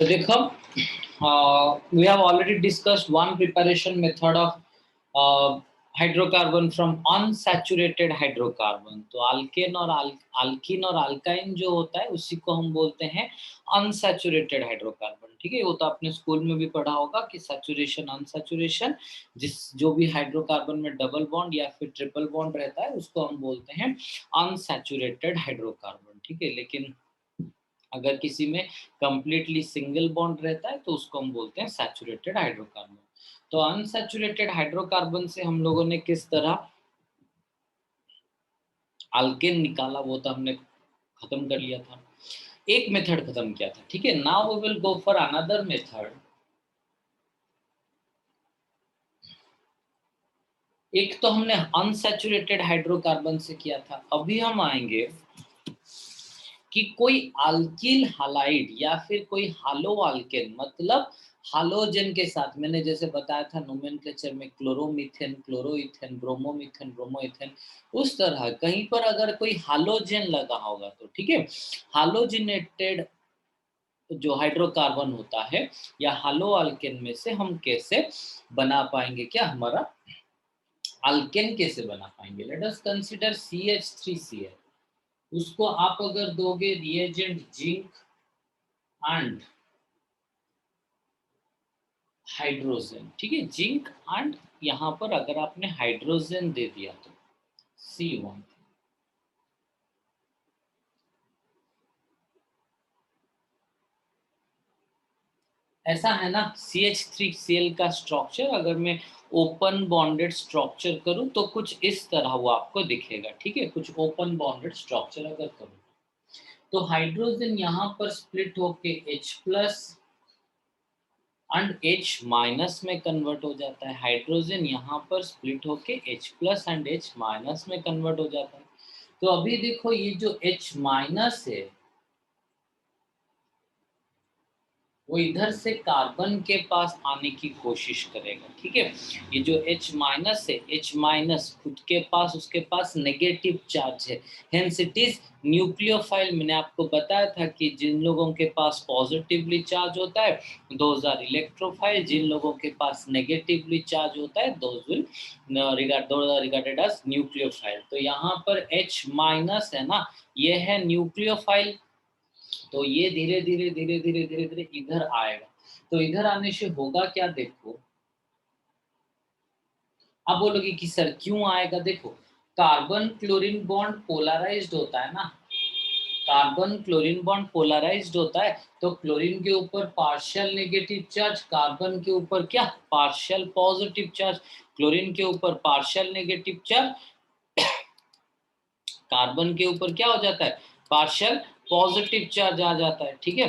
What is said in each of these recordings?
तो देखो, we have already discussed one preparation method of hydrocarbon from unsaturated hydrocarbon. तो alkane और alkyne और अल्काइन जो होता है उसी को हम बोलते हैं अनसैचुरेटेड हाइड्रोकार्बन। ठीक है, वो तो आपने स्कूल में भी पढ़ा होगा कि सैचुरेशन अनसैचुरेशन, जिस जो भी हाइड्रोकार्बन में डबल बॉन्ड या फिर ट्रिपल बॉन्ड रहता है उसको हम बोलते हैं अनसैचुरेटेड हाइड्रोकार्बन। ठीक है, लेकिन अगर किसी में कंप्लीटली सिंगल बॉन्ड रहता है तो उसको हम बोलते हैं सैचुरेटेड हाइड्रोकार्बन। तो अनसैचुरेटेड हाइड्रोकार्बन से हम लोगों ने किस तरह अल्केन निकाला वो तो हमने खत्म कर लिया था, एक मेथड खत्म किया था। ठीक है, now we will go for another method. एक तो हमने अनसैचुरेटेड हाइड्रोकार्बन से किया था, अभी हम आएंगे कि कोई अल्किल हैलाइड या फिर कोई हालो अल्केन, मतलब हालोजन के साथ, मैंने जैसे बताया था नोमेनक्लेचर में क्लोरोमीथेन, क्लोरोइथेन, ब्रोमोमीथेन, ब्रोमोइथेन, उस तरह कहीं पर अगर कोई हालोजन लगा होगा तो ठीक है, हालोजिनेटेड जो हाइड्रोकार्बन होता है या हालो अल्केन में से हम कैसे बना पाएंगे, क्या हमारा अल्केन कैसे बना पाएंगे। Let us consider CH3Cl। उसको आप अगर दोगे रिएजेंट जिंक एंड हाइड्रोजन, ठीक है, जिंक एंड यहाँ पर अगर आपने हाइड्रोजन दे दिया तो C1, ऐसा है ना। CH3Cl का स्ट्रक्चर अगर मैं ओपन बॉन्डेड स्ट्रक्चर करूं तो कुछ इस तरह वो आपको दिखेगा। ठीक है, कुछ ओपन बॉन्डेड स्ट्रक्चर अगर करूं तो हाइड्रोजन यहाँ पर स्प्लिट होके H plus and H minus में कन्वर्ट हो जाता है। हाइड्रोजन यहाँ पर स्प्लिट होके H plus and H minus में कन्वर्ट हो जाता है। तो अभी देखो ये जो H माइनस है वो इधर से कार्बन के पास आने की कोशिश करेगा। ठीक है, ये जो H माइनस है, H माइनस खुद के पास, उसके पास नेगेटिव चार्ज है, हेंस इट इज न्यूक्लियोफाइल। मैंने आपको बताया था कि जिन लोगों के पास पॉजिटिवली चार्ज होता है दोज आर इलेक्ट्रोफाइल, जिन लोगों के पास नेगेटिवली चार्ज होता है दोज रिगार्डेड एज न्यूक्लियोफाइल। तो यहाँ पर H माइनस है ना, ये है न्यूक्लियोफाइल। तो ये धीरे धीरे धीरे धीरे धीरे धीरे इधर आएगा। तो इधर आने से होगा क्या, देखो आप बोलोगे कि सर क्यों आएगा। देखो, कार्बन क्लोरीन बॉन्ड पोलराइज्ड होता है ना, कार्बन क्लोरीन बॉन्ड पोलराइज्ड होता है, तो क्लोरीन के ऊपर पार्शियल नेगेटिव चार्ज, कार्बन के ऊपर क्या पार्शियल पॉजिटिव चार्ज, क्लोरीन के ऊपर पार्शियल नेगेटिव चार्ज, कार्बन के ऊपर क्या हो जाता है पार्शियल पॉजिटिव चार्ज आ जाता है। ठीक है,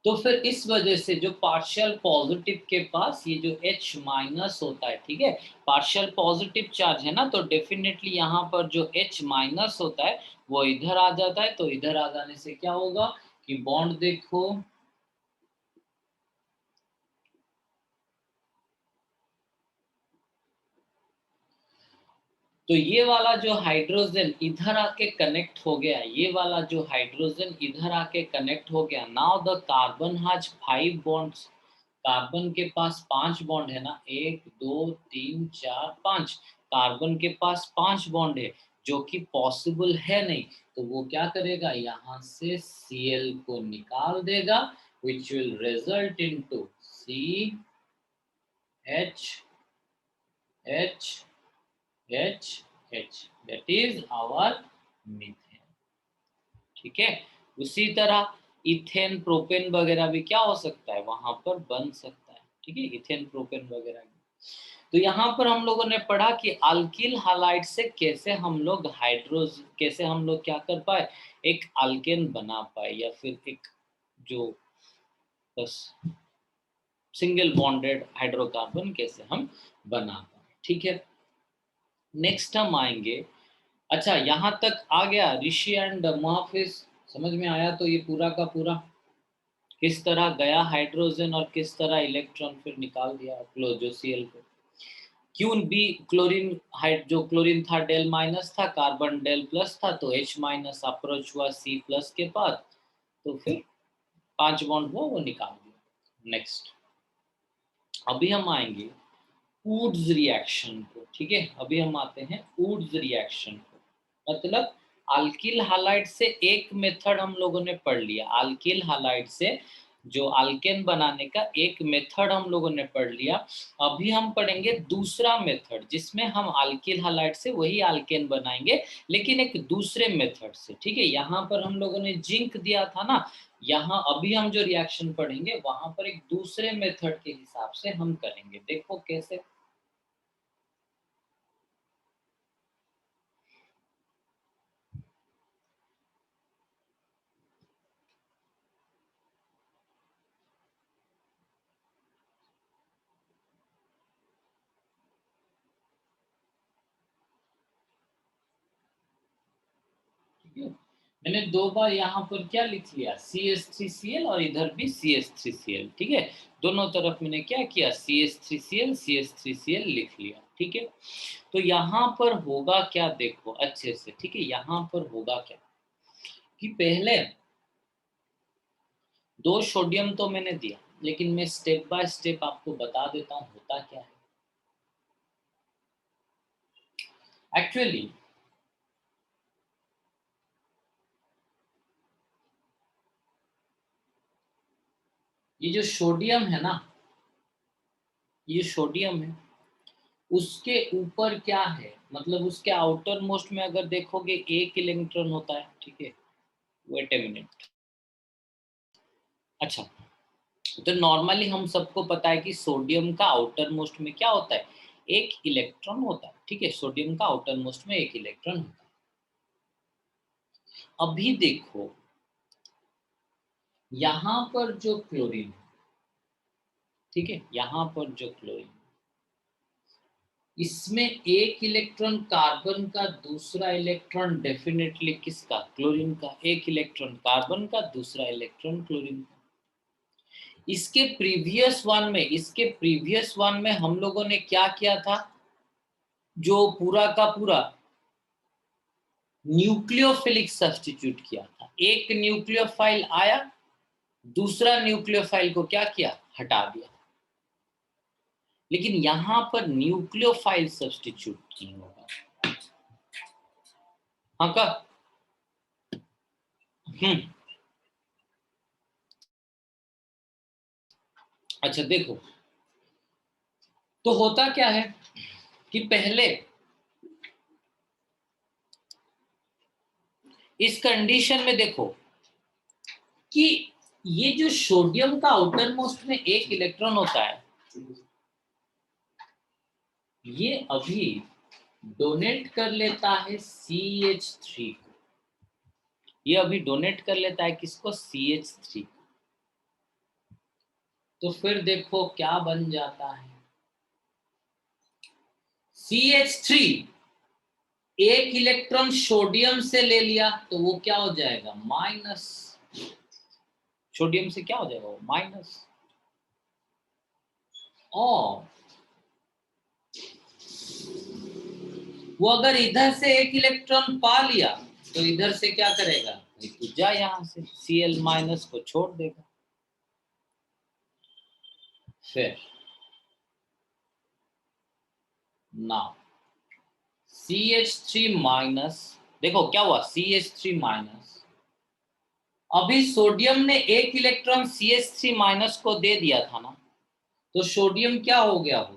तो फिर इस वजह से जो पार्शियल पॉजिटिव के पास ये जो H माइनस होता है, ठीक है, पार्शियल पॉजिटिव चार्ज है ना, तो डेफिनेटली यहाँ पर जो H माइनस होता है वो इधर आ जाता है। तो इधर आ जाने से क्या होगा कि बॉन्ड देखो, तो ये वाला जो हाइड्रोजन इधर आके कनेक्ट हो गया, ये वाला जो हाइड्रोजन इधर आके कनेक्ट हो गया। Now the carbon has 5 bonds, carbon के पास 5 बॉन्ड है ना, 1 2 3 4 5, कार्बन के पास 5 बॉन्ड है जो कि पॉसिबल है नहीं। तो वो क्या करेगा, यहाँ से Cl को निकाल देगा, which will result into CH H H H, that is our methane। ठीक है, उसी तरह इथेन प्रोपेन वगैरह भी क्या हो सकता है वहां पर बन सकता है। ठीक है, इथेन प्रोपेन वगैरह भी। तो यहाँ पर हम लोगों ने पढ़ा कि अल्किल हैलाइड से कैसे हम लोग कैसे हम लोग क्या कर पाए, एक अल्केन बना पाए, या फिर एक जो बस सिंगल बॉन्डेड हाइड्रोकार्बन कैसे हम बना पाए। ठीक है, नेक्स्ट हम आएंगे। अच्छा, यहाँ तक आ गया ऋषि एंड मुहाफिज, समझ में आया। तो ये पूरा का पूरा किस तरह गया हाइड्रोजन और किस तरह इलेक्ट्रॉन फिर निकाल दिया क्लोजोसीएल को। क्यों बी क्लोरीन हाइड जो क्लोरीन था डेल माइनस था, कार्बन डेल प्लस था, तो H माइनस अप्रोच हुआ C प्लस के पास, तो फिर 5 बॉन्ड हुआ, वो निकाल दिया। नेक्स्ट अभी हम आएंगे वुड्स रिएक्शन को, ठीक है। अभी हम आते हैं वुड्स रिएक्शन को, मतलब अल्किल हैलाइड से एक मेथड हम लोगों ने पढ़ लिया, अल्किल हैलाइड से जो अल्केन बनाने का एक मेथड हम लोगों ने पढ़ लिया। अभी हम पढ़ेंगे दूसरा मेथड जिसमें हम अल्किल हैलाइड से वही अल्केन बनाएंगे, लेकिन एक दूसरे मेथड से, ठीक है। यहाँ पर हम लोगों ने जिंक दिया था ना, यहाँ अभी हम जो रिएक्शन पढ़ेंगे वहां पर एक दूसरे मेथड के हिसाब से हम करेंगे। देखो कैसे। मैंने 2 बार यहाँ पर क्या लिख लिया, CH3Cl, और इधर भी CH3Cl, ठीक है। दोनों तरफ मैंने क्या किया, CH3Cl CH3Cl लिख लिया, ठीक है। तो यहाँ पर होगा क्या, देखो अच्छे से, ठीक है। यहाँ पर होगा क्या कि पहले 2 सोडियम तो मैंने दिया, लेकिन मैं स्टेप बाय स्टेप आपको बता देता हूँ होता क्या है। एक्चुअली ये जो सोडियम है ना, ये सोडियम है, उसके ऊपर क्या है, मतलब उसके आउटर मोस्ट में अगर देखोगे एक इलेक्ट्रॉन होता है, ठीक है। Wait a minute. अच्छा, तो नॉर्मली हम सबको पता है कि सोडियम का आउटर मोस्ट में क्या होता है, एक इलेक्ट्रॉन होता है, ठीक है। सोडियम का आउटर मोस्ट में एक इलेक्ट्रॉन होता है। अभी देखो यहाँ पर जो क्लोरीन है, ठीक है, यहाँ पर जो क्लोरीन, इसमें एक इलेक्ट्रॉन कार्बन का, दूसरा इलेक्ट्रॉन डेफिनेटली किसका, क्लोरीन का। एक इलेक्ट्रॉन कार्बन का, दूसरा इलेक्ट्रॉन क्लोरीन का। इसके प्रीवियस वन में हम लोगों ने क्या किया था, जो पूरा का पूरा न्यूक्लियोफिलिक सब्स्टिट्यूट किया था। एक न्यूक्लियोफाइल आया, दूसरा न्यूक्लियोफाइल को क्या किया, हटा दिया। लेकिन यहां पर न्यूक्लियोफाइल सब्स्टिट्यूट नहीं होगा। हाँ का अच्छा देखो, तो होता क्या है कि पहले इस कंडीशन में देखो कि ये जो सोडियम का आउटर मोस्ट में एक इलेक्ट्रॉन होता है, ये अभी डोनेट कर लेता है CH3 को। ये अभी डोनेट कर लेता है किसको, CH3 को। तो फिर देखो क्या बन जाता है, CH3 एक इलेक्ट्रॉन सोडियम से ले लिया, तो वो क्या हो जाएगा, माइनस। सोडियम से क्या हो जाएगा, वो माइनस। और वो अगर इधर से एक इलेक्ट्रॉन पा लिया, तो इधर से क्या करेगा, तो जा यहाँ से Cl माइनस को छोड़ देगा। फिर नाउ CH3 माइनस, देखो क्या हुआ, CH3 माइनस, अभी सोडियम ने एक इलेक्ट्रॉन CH3 माइनस को दे दिया था ना, तो सोडियम क्या हो गया होगा,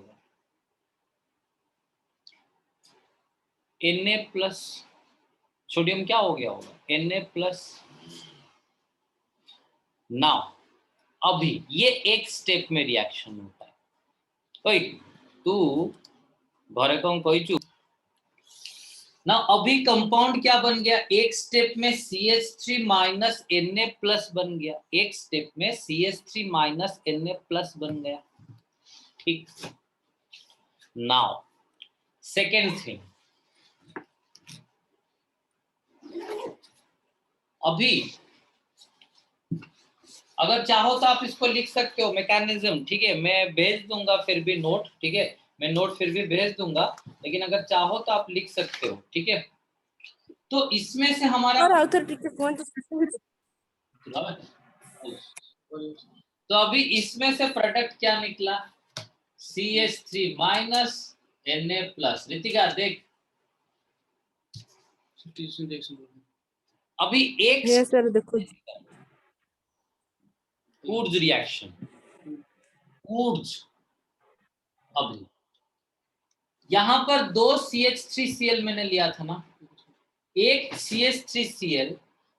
Na प्लस। सोडियम क्या हो गया होगा, Na प्लस। नाउ अभी ये एक स्टेप में रिएक्शन होता है। ओए तू घरे कौन कहचु ना, अभी कंपाउंड क्या बन गया, एक स्टेप में CH3 माइनस Na प्लस बन गया, एक स्टेप में CH3 माइनस Na प्लस बन गया, ठीक। नाउ सेकेंड थिंग, अभी अगर चाहो तो आप इसको लिख सकते हो मैकेनिज्म, ठीक है। मैं भेज दूंगा फिर भी नोट, ठीक है। मैं नोट फिर भी भेज दूंगा, लेकिन अगर चाहो तो आप लिख सकते हो, ठीक है। तो इसमें से हमारा तो अभी इसमें से प्रोडक्ट क्या निकला, CH3 माइनस Na+। रितिका देख, अभी एक सर देखो ऊर्ज रिएक्शन, ऊर्ज, अभी यहां पर 2 CH3Cl मैंने लिया था ना, एक CH3Cl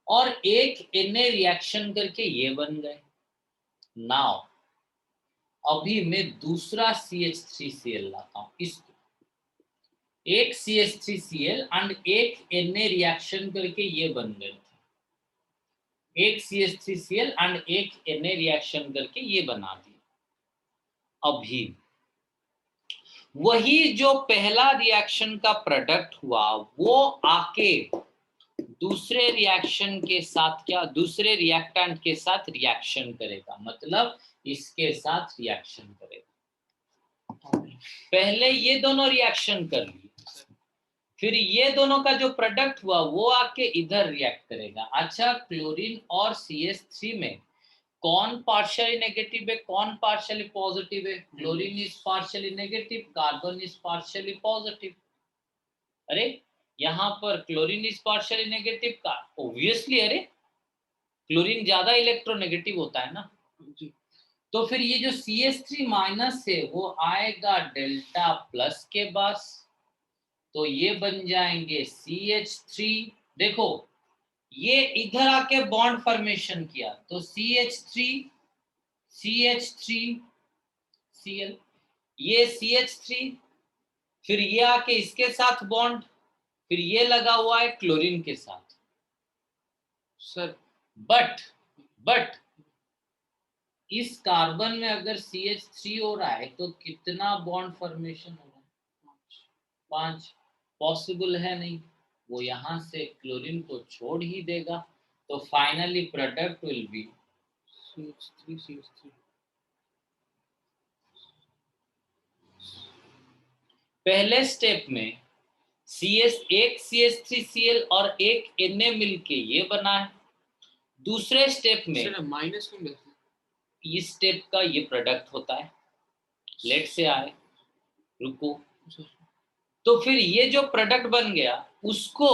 और एक Na रिएक्शन करके ये बन गए। नाउ अभी मैं दूसरा CH3Cl लाता हूं, इसको एक CH3Cl एंड एक Na रिएक्शन करके ये बन गए थे, एक CH3Cl एंड एक Na रिएक्शन करके ये बना दिया। अभी वही जो पहला रिएक्शन का प्रोडक्ट हुआ वो आके दूसरे रिएक्शन के साथ क्या, दूसरे रिएक्टेंट के साथ रिएक्शन करेगा, मतलब इसके साथ रिएक्शन करेगा। पहले ये दोनों रिएक्शन कर लिए, फिर ये दोनों का जो प्रोडक्ट हुआ वो आके इधर रिएक्ट करेगा। अच्छा, क्लोरीन और CH3 में कौन पार्शियली नेगेटिव है, कौन पार्शियली पॉजिटिव है? Chlorine is partially negative, carbon is partially positive. अरे यहाँ पर क्लोरीन इज पार्शियली नेगेटिव का ऑब्वियसली, अरे क्लोरीन ज्यादा इलेक्ट्रोनेगेटिव होता है ना जी। तो फिर ये जो CH3 माइनस है वो आएगा डेल्टा प्लस के पास, तो ये बन जाएंगे CH3। देखो ये इधर आके बॉन्ड फॉर्मेशन किया तो CH3 Cl, ये CH3, फिर ये आके इसके साथ बॉन्ड, फिर ये लगा हुआ है क्लोरीन के साथ सर। बट इस कार्बन में अगर CH3 हो रहा है तो कितना बॉन्ड फॉर्मेशन हो रहा है? 5। पॉसिबल है नहीं, वो यहां से क्लोरीन को छोड़ ही देगा, तो finally product will be CH3। पहले स्टेप में एक CH3Cl और एक Na मिलके ये बना है। दूसरे स्टेप में माइनस में इस स्टेप का ये प्रोडक्ट होता है। लेट से आए, रुको, तो फिर ये जो प्रोडक्ट बन गया उसको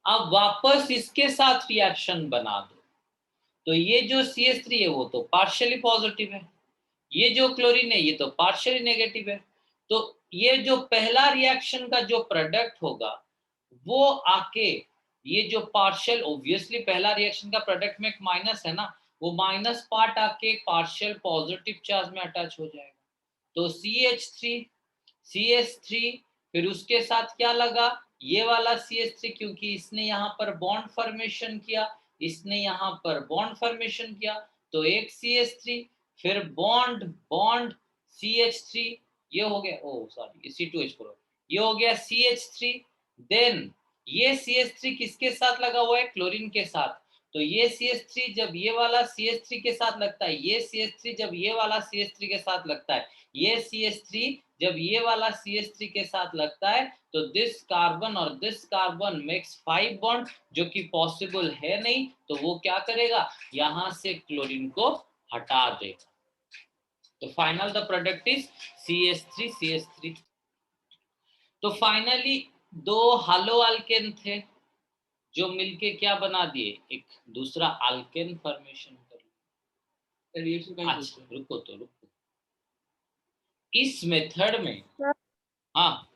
अब वापस इसके साथ रिएक्शन बना दो, तो ये जो CH3 है वो तो पार्शियली पॉजिटिव है, ये जो क्लोरीन है ये तो पार्शियली नेगेटिव है, तो ये जो पहला रिएक्शन का जो प्रोडक्ट होगा वो आके ये जो पार्शियल, ऑब्वियसली पहला रिएक्शन का प्रोडक्ट में एक माइनस है ना, वो माइनस पार्ट आके पार्शियल पॉजिटिव चार्ज में अटैच हो जाएगा, तो CH3 फिर उसके साथ क्या लगा, ये वाला CH3, क्योंकि इसने यहाँ पर बॉन्ड फॉर्मेशन किया, इसने यहाँ पर बॉन्ड फॉर्मेशन किया, तो एक CH3, फिर बॉन्ड बॉन्ड CH3, ये हो गया, ओ सॉरी C2H4, ये हो गया CH3। देन ये CH3 किसके साथ लगा हुआ है, क्लोरीन के साथ, तो ये CH3 जब ये वाला CH3 के साथ लगता है, ये CH3 जब ये वाला CH3 के साथ लगता है, ये CH3 जब ये वाला CH3 के साथ लगता है, तो दिस कार्बन और दिस कार्बन मेक्स 5 बॉन्ड, जो कि पॉसिबल है नहीं, तो वो क्या करेगा, यहां से क्लोरीन को हटा देगा, तो final the product is CH3। तो फाइनली 2 हालो अल्केन थे जो मिलके क्या बना दिए, एक दूसरा अल्केन फॉर्मेशन कर लिया। अच्छा रुको, इस मेथड में हाँ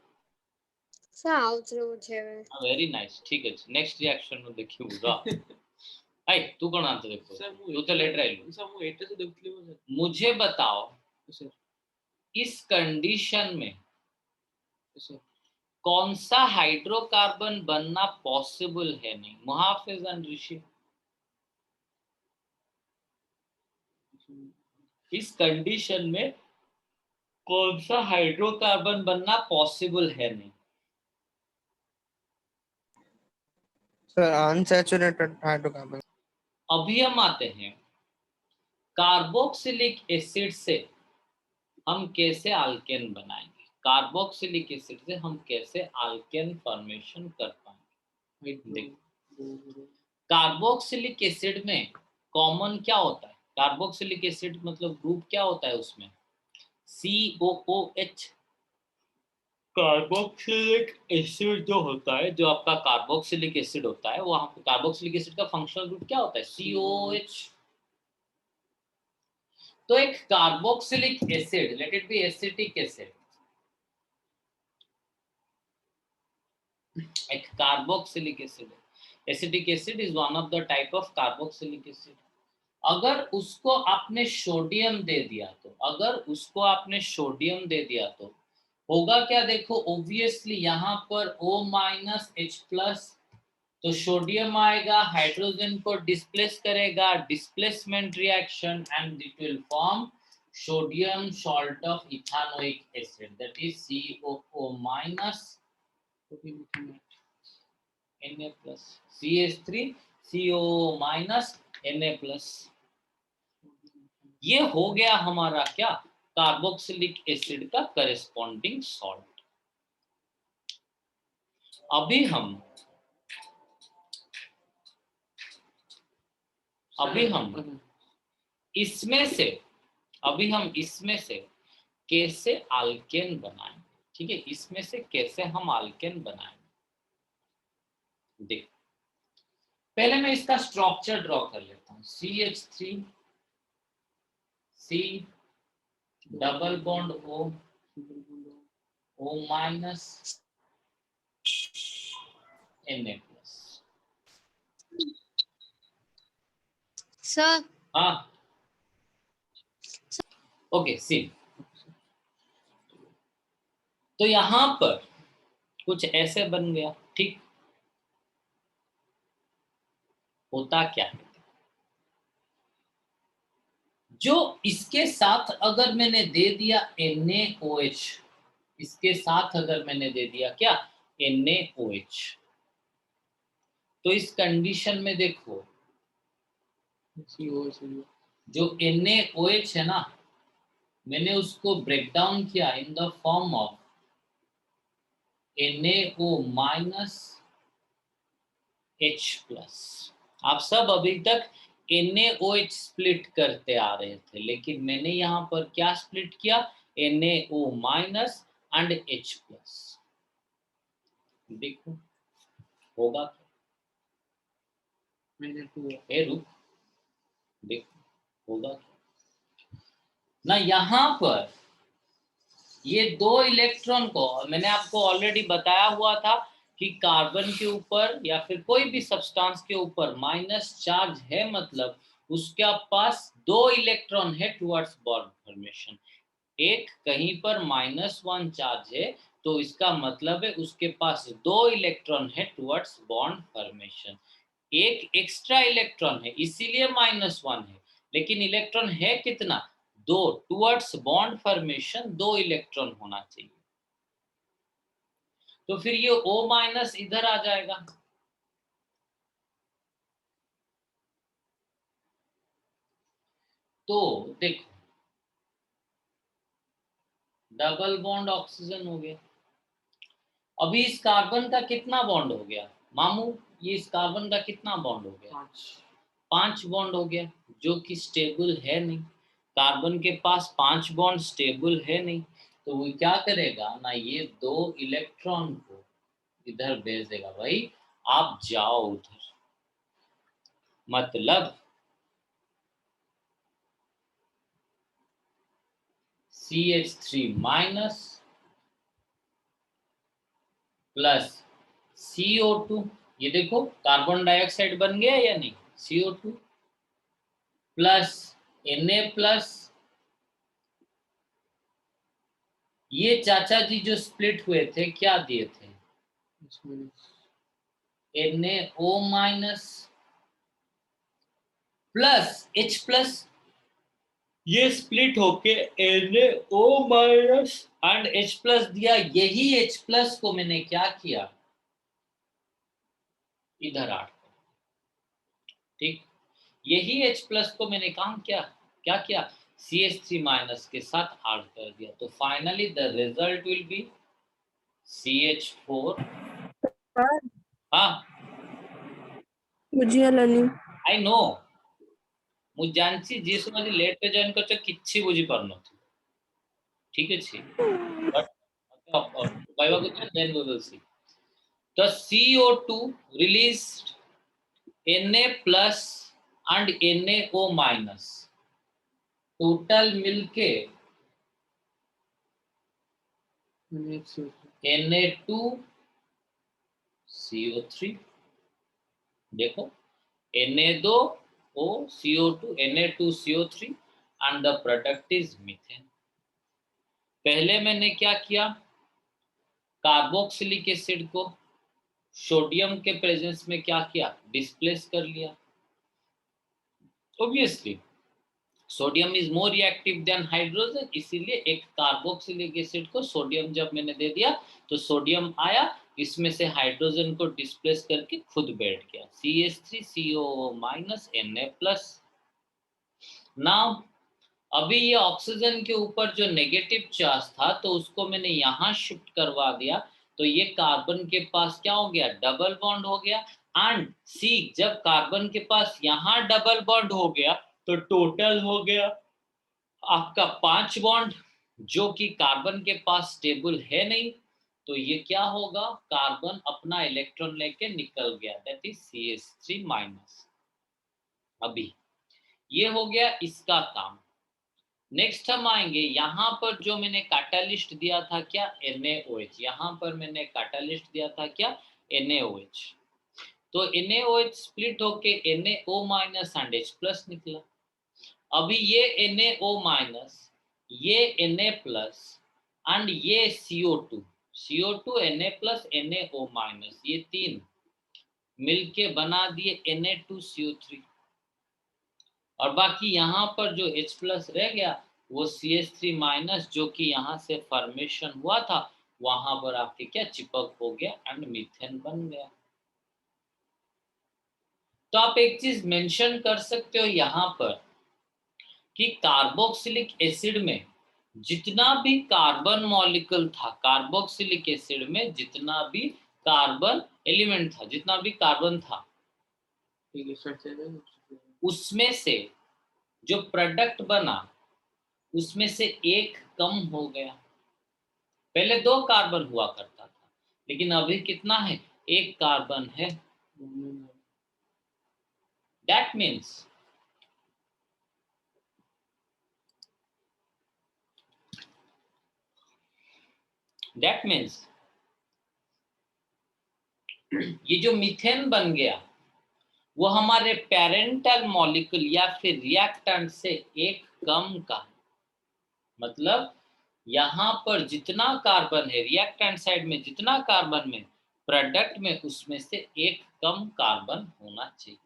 वेरी नाइस, ठीक है, नेक्स्ट रिएक्शन में देखिए बुरा आई तू कौन आंसर देखो सर, तू तो लेट रही सर, वो एटे से देखली हो सर, मुझे बताओ सर इस कंडीशन में सर कौन सा हाइड्रोकार्बन बनना पॉसिबल है नहीं, मुहाफिज एंड ऋषि, इस कंडीशन में कौन सा हाइड्रोकार्बन बनना पॉसिबल है नहीं? Sir unsaturated hydrocarbon. अभी हम आते हैं कार्बोक्सिलिक एसिड से हम कैसे अल्केन बनाएंगे। कार्बोक्सिलिक एसिड से हम कैसे अल्केन फॉर्मेशन कर पाएंगे। देखो कार्बोक्सिलिक एसिड में कॉमन क्या होता है, कार्बोक्सिलिक एसिड मतलब ग्रुप क्या होता है उसमें, COOH। कार्बोक्सिलिक एसिड जो होता है, जो आपका कार्बोक्सिलिक एसिड होता है, वहां पे कार्बोक्सिलिक एसिड का फंक्शनल ग्रुप क्या होता है, COOH। तो एक carboxylic acid, let it be acetic acid, एक carboxylic acid, acetic acid is one of the type of carboxylic acid. अगर उसको आपने सोडियम दे दिया तो, अगर उसको आपने सोडियम दे दिया तो होगा क्या, देखो ऑब्वियसली यहाँ पर O-H+, तो सोडियम आएगा, हाइड्रोजन को डिस्प्लेस करेगा, displacement reaction, and it will form sodium salt of ethanoic acid, that is COO-, Na+, CH3, COO-, Na+। ये हो गया हमारा क्या, कार्बोक्सिलिक एसिड का करेस्पॉन्डिंग सॉल्ट। अभी हम इसमें से कैसे अल्केन बनाएंगे, ठीक है, इसमें से कैसे हम अल्केन बनाएंगे। देख पहले मैं इसका स्ट्रक्चर ड्रॉ कर लेता हूँ, CH3, C double bond O, O-, Na+। Sir हाँ ओके सी, तो यहां पर कुछ ऐसे बन गया, ठीक। होता क्या है, जो इसके साथ अगर मैंने दे दिया NaOH, इसके साथ अगर मैंने दे दिया क्या, NaOH, तो इस कंडीशन में देखो जो NaOH है ना, मैंने उसको ब्रेक डाउन किया in the form of NaO- H+। आप सब अभी तक NaOH स्प्लिट करते आ रहे थे, लेकिन मैंने यहाँ पर क्या स्प्लिट किया, NaO- एंड H+। देखो होगा क्या, रुक, देखो होगा क्या ना, यहाँ पर ये दो इलेक्ट्रॉन को, मैंने आपको ऑलरेडी बताया हुआ था कि कार्बन के ऊपर या फिर कोई भी सब्सटेंस के ऊपर माइनस चार्ज है, मतलब उसके पास दो इलेक्ट्रॉन है टुवर्ड्स बॉन्ड फॉर्मेशन। एक कहीं पर -1 चार्ज है, तो इसका मतलब है उसके पास दो इलेक्ट्रॉन है टुवर्ड्स बॉन्ड फॉर्मेशन। एक एक्स्ट्रा इलेक्ट्रॉन है, इसीलिए -1 है, लेकिन इलेक्ट्रॉन है कितना, दो, टुवर्ड्स बॉन्ड फॉर्मेशन दो इलेक्ट्रॉन होना चाहिए। तो फिर ये O- इधर आ जाएगा, तो देखो डबल बॉन्ड ऑक्सीजन हो गया। अभी इस कार्बन का कितना बॉन्ड हो गया मामू, ये इस कार्बन का कितना बॉन्ड हो गया, 5 बॉन्ड हो गया, जो कि स्टेबल है नहीं। कार्बन के पास 5 बॉन्ड स्टेबल है नहीं, तो वो क्या करेगा ना, ये दो इलेक्ट्रॉन को इधर भेज देगा, भाई आप जाओ उधर, मतलब CH3- प्लस CO2, ये देखो कार्बन डाइऑक्साइड बन गया या नहीं, CO2 प्लस Na+, ये चाचा जी जो स्प्लिट हुए थे क्या दिए थे, NaO- प्लस H+, ये स्प्लिट होके NaO- एंड H+ दिया। यही H+ को मैंने क्या किया, इधर आ, ठीक, यही H+ को मैंने काम किया, क्या किया, CH3 माइनस के साथ ऐड कर दिया, तो finally the result will be CH4। हाँ ବୁଝିଗଲାନି। आई नो, ମୁଁ ଜାଣିଛି ଯିଏ ସବୁ ଆଜି ଲେଟ୍ ରେ ଜଏନ୍ କରିଛ କିଛି ବୁଝି ପାରୁନଥିବ, ଠିକ ଅଛି, ବଟ୍ କହିବାକୁ ଦିଅ, then we will see। तो CO2 released Na plus and NaO minus total मिलके Na2CO3, देखो Na2O CO2 Na2CO3 and the product is methane। पहले मैंने क्या किया, कार्बोक्सिलिक एसिड को सोडियम के प्रेजेंस में क्या किया, डिस्प्लेस कर लिया। Obviously sodium is more reactive than hydrogen, इसीलिए एक कार्बोक्सिलिक एसिड को सोडियम जब मैंने दे दिया तो सोडियम आया, इसमें से हाइड्रोजन को डिस्प्लेस करके खुद बैठ गया, CH3COO माइनस Na+। नाउ अभी ये ऑक्सीजन के ऊपर जो नेगेटिव चार्ज था तो उसको मैंने यहाँ शिफ्ट करवा दिया, तो ये कार्बन के पास क्या हो गया, डबल बॉन्ड हो गया। एंड सी, जब कार्बन के पास यहाँ डबल बॉन्ड हो गया तो टोटल हो गया आपका 5 बॉन्ड, जो कि कार्बन के पास स्टेबल है नहीं, तो ये क्या होगा, कार्बन अपना इलेक्ट्रॉन लेके निकल गया, दैट इज CH3 माइनस। अभी ये हो गया इसका काम। नेक्स्ट हम आएंगे, यहाँ पर जो मैंने कैटालिस्ट दिया था क्या, NaOH, यहाँ पर मैंने कैटालिस्ट दिया था क्या, NaOH, तो NaOH स्प्लिट होके NaO माइनस एंड H+ निकला। अभी ये NaO माइनस, ये Na प्लस एंड ये CO2 Na+ NaO माइनस, ये तीन मिलके बना दिए Na2CO3, और बाकी यहाँ पर जो H+ रह गया वो CH3 माइनस, जो कि यहाँ से फॉर्मेशन हुआ था वहां पर आपके क्या चिपक हो गया एंड मीथेन बन गया। तो आप एक चीज मेंशन कर सकते हो यहाँ पर कि कार्बोक्सिलिक एसिड में जितना भी कार्बन मॉलिक्यूल था, कार्बोक्सिलिक एसिड में जितना भी कार्बन एलिमेंट था, जितना भी कार्बन था, उसमें से जो प्रोडक्ट बना उसमें से एक कम हो गया। पहले 2 कार्बन हुआ करता था, लेकिन अभी कितना है, 1 कार्बन है। दैट मीन्स ये जो मीथेन बन गया वो हमारे पेरेंटल मॉलिक्यूल या फिर रिएक्टेंट से एक कम का, मतलब यहाँ पर जितना कार्बन है रिएक्टेंट साइड में, जितना कार्बन में प्रोडक्ट में, उसमें से एक कम कार्बन होना चाहिए,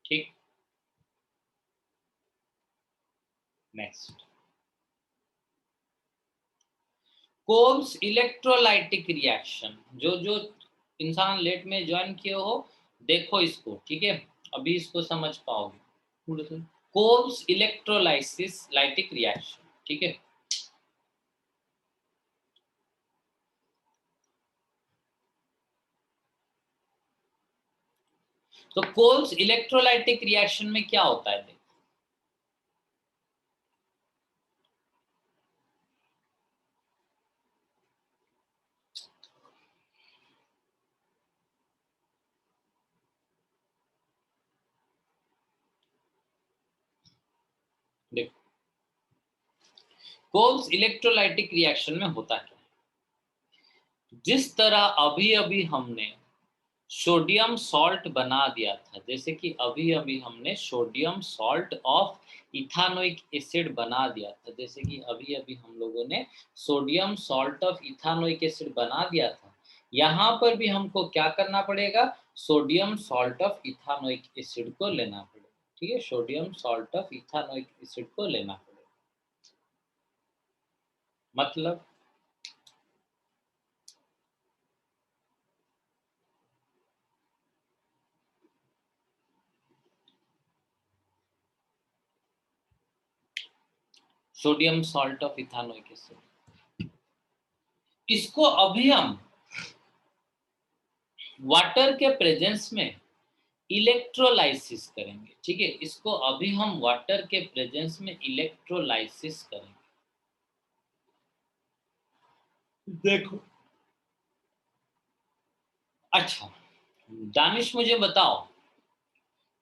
ठीक। नेक्स्ट, कोल्स इलेक्ट्रोलाइटिक रिएक्शन, जो जो इंसान लेट में ज्वाइन किए हो देखो इसको, ठीक है, अभी इसको समझ पाओगे। कोल्स इलेक्ट्रोलाइसिस लाइटिक रिएक्शन, ठीक है। तो कोल्स इलेक्ट्रोलाइटिक रिएक्शन में क्या होता है, देखो कोल्स इलेक्ट्रोलाइटिक रिएक्शन में होता क्या है, जिस तरह अभी अभी हमने सोडियम सॉल्ट बना दिया था, जैसे कि अभी अभी हमने sodium salt of ethanoic acid बना दिया था, जैसे कि अभी अभी हम लोगों ने sodium salt of ethanoic acid बना दिया था, यहाँ पर भी हमको क्या करना पड़ेगा, sodium salt of ethanoic acid को लेना पड़ेगा, ठीक है, sodium salt of ethanoic acid को लेना पड़ेगा। मतलब sodium salt of ethanoic acid. इसको अभी हम वाटर के प्रेजेंस में इलेक्ट्रोलाइसिस करेंगे, ठीक है। इसको अभी हम वाटर के प्रेजेंस में इलेक्ट्रोलाइसिस करेंगे। देखो, अच्छा दानिश मुझे बताओ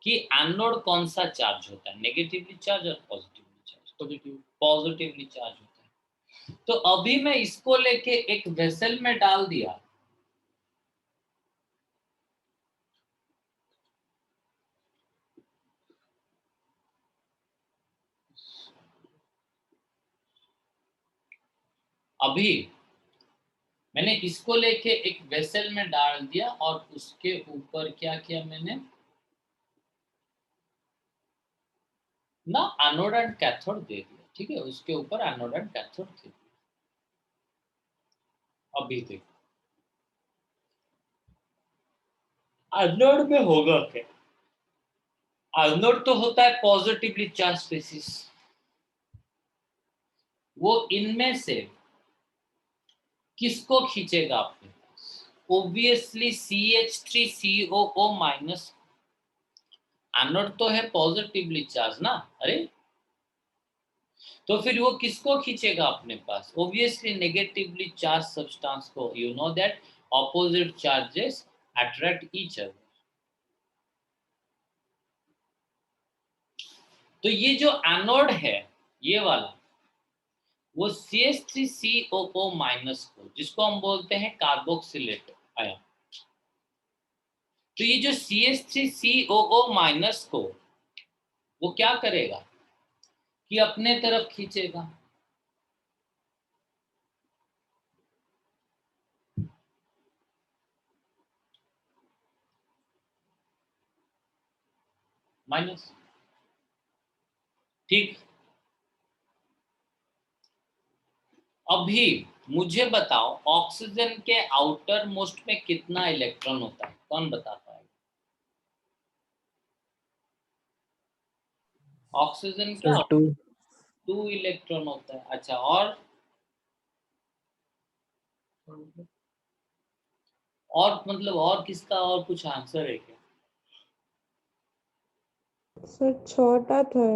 कि एनोड कौन सा चार्ज होता है, नेगेटिवली चार्ज और पॉजिटिवली चार्ज? पॉजिटिवली चार्ज होता है। तो अभी मैं इसको लेके एक वेसल में डाल दिया, अभी मैंने इसको लेके एक वेसल में डाल दिया और उसके ऊपर क्या किया मैंने ना, एनोड एंड कैथोड दे दिया, ठीक है। उसके ऊपर एनोड एंड कैथोड दे दिया। अभी देखो एनोड में होगा क्या। एनोड तो होता है पॉजिटिवली चार्ज स्पीसीज, वो इनमें से किसको खींचेगा अपने पास? Obviously CH3COO minus. एनोड तो है पॉजिटिवली चार्ज ना, अरे तो फिर वो किसको खींचेगा अपने पास? ऑब्वियसली नेगेटिवली चार्ज सब्सटेंस को। You know that opposite charges attract each other. तो ये जो एनोड है ये वाला, वो CH3COO माइनस को, जिसको हम बोलते हैं कार्बोक्सिलेट आयन, तो ये जो CH3COO माइनस को वो क्या करेगा कि अपने तरफ खींचेगा। माइनस, ठीक। अभी मुझे बताओ ऑक्सीजन के आउटर मोस्ट में कितना इलेक्ट्रॉन होता है, कौन बता पाएगा? ऑक्सीजन क्या सर 2। 2 इलेक्ट्रॉन होता है। अच्छा, और मतलब और किसका और कुछ आंसर है क्या? सर छोटा था।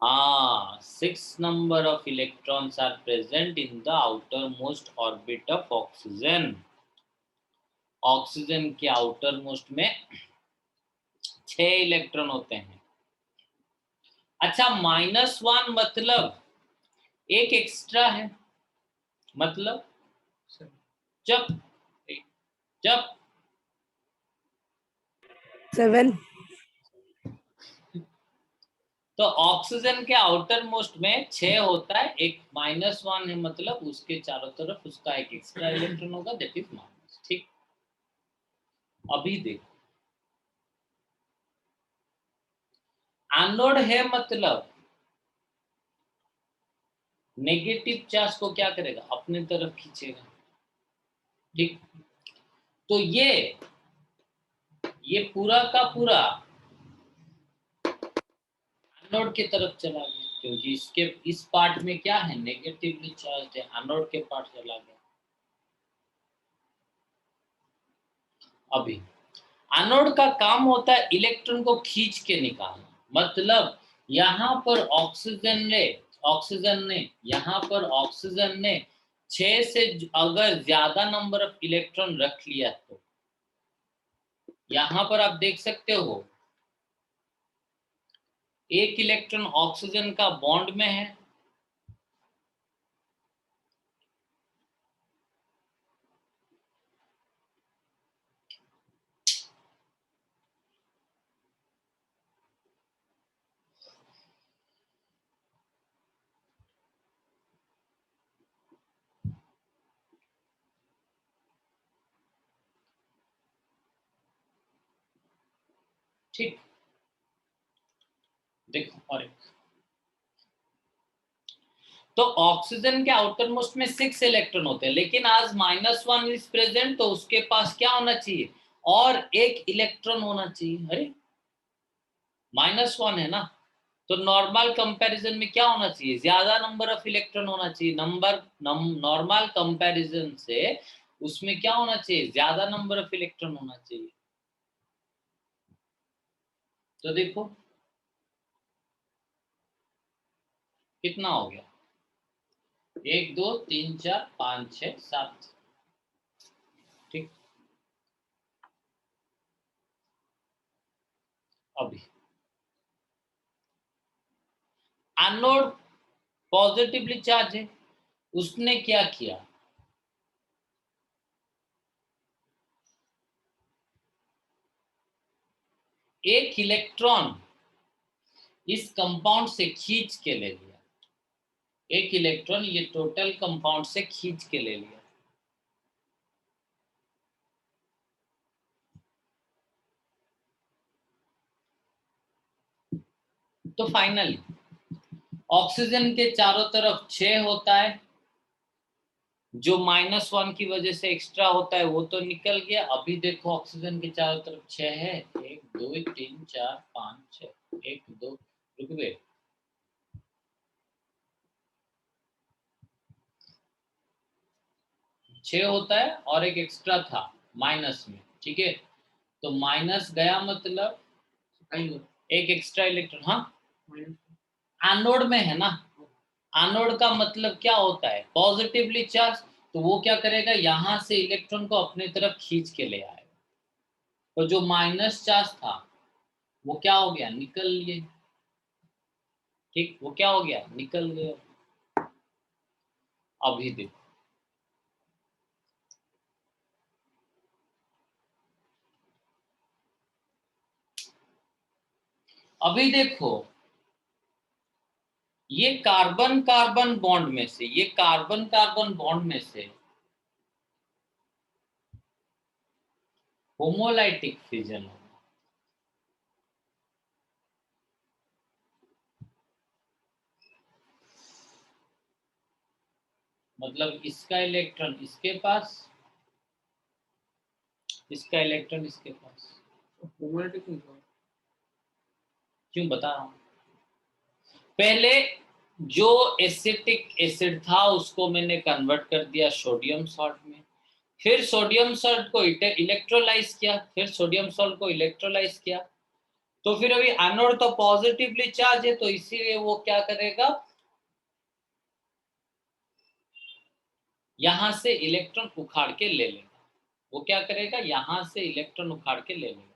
हाँ, 6 number of electrons are present in the outermost orbit of oxygen. Oxygen के आउटर मोस्ट में 6 इलेक्ट्रॉन होते हैं। अच्छा, -1 मतलब एक एक्स्ट्रा है, मतलब जब जब 7। तो ऑक्सीजन के आउटर मोस्ट में 6 होता है, एक -1 है, मतलब उसके चारों तरफ उसका एक एक्स्ट्रा इलेक्ट्रॉन होगा, दैट इज माइनस, ठीक। अभी देखो एनोड है मतलब नेगेटिव चार्ज को क्या करेगा, अपने तरफ खींचेगा, ठीक। तो ये पूरा का पूरा एनोड की तरफ चला गया, क्योंकि इसके इस पार्ट में क्या है, नेगेटिवली चार्ज है, एनोड के पार्ट चला गया। अभी एनोड का काम होता है इलेक्ट्रॉन को खींच के निकालना, मतलब यहाँ पर ऑक्सीजन ने 6 से अगर ज्यादा नंबर ऑफ इलेक्ट्रॉन रख लिया तो यहाँ पर आप देख सकते हो एक इलेक्ट्रॉन ऑक्सीजन का बॉन्ड में है, ठीक। देखो और एक, तो ऑक्सीजन के आउटर मोस्ट में 6 इलेक्ट्रॉन होते हैं, लेकिन आज -1 इज प्रेजेंट, तो उसके पास क्या होना चाहिए, और एक इलेक्ट्रॉन होना चाहिए। अरे -1 है ना, तो नॉर्मल कंपैरिजन में क्या होना चाहिए, ज्यादा नंबर ऑफ इलेक्ट्रॉन होना चाहिए। नॉर्मल कंपैरिजन से उसमें क्या होना चाहिए, ज्यादा नंबर ऑफ इलेक्ट्रॉन होना चाहिए। तो देखो कितना हो गया, 1 2 3 4 5 6 7। ठीक, अभी एनोड पॉजिटिवली चार्ज है, उसने क्या किया, एक इलेक्ट्रॉन इस कंपाउंड से खींच के ले लिया, एक इलेक्ट्रॉन ये टोटल कंपाउंड से खींच के ले लिया। तो फाइनली ऑक्सीजन के चारों तरफ 6 होता है, जो -1 की वजह से एक्स्ट्रा होता है वो तो निकल गया। अभी देखो ऑक्सीजन के चारों तरफ 6 है, 1 2 3 4 5 6, 1 2, रुक गए, 6 होता है और एक एक्स्ट्रा था माइनस में। ठीक है, तो माइनस गया मतलब एक एक्स्ट्रा इलेक्ट्रॉन, हाँ एनोड में है ना। एनोड का मतलब क्या होता है, पॉजिटिवली चार्ज, तो वो क्या करेगा, यहां से इलेक्ट्रॉन को अपने तरफ खींच के ले आएगा। तो जो माइनस चार्ज था वो क्या हो गया, निकल लिए। ठीक, वो क्या हो गया, निकल गया। अभी देखो, अभी देखो ये कार्बन कार्बन बॉन्ड में से, ये कार्बन कार्बन बॉन्ड में से होमोलाइटिक फिजन होगा। मतलब इसका इलेक्ट्रॉन इसके पास, इसका इलेक्ट्रॉन इसके पास। होमोलाइटिक क्यों बता रहा हूं, पहले जो एसिटिक एसिड था उसको मैंने कन्वर्ट कर दिया सोडियम सॉल्ट में, फिर सोडियम सॉल्ट को इलेक्ट्रोलाइज किया, फिर सोडियम सॉल्ट को इलेक्ट्रोलाइज किया। तो फिर अभी एनोड तो पॉजिटिवली चार्ज है, तो इसीलिए वो क्या करेगा, यहां से इलेक्ट्रॉन उखाड़ के ले लेगा। वो क्या करेगा, यहां से इलेक्ट्रॉन उखाड़ के ले लेगा।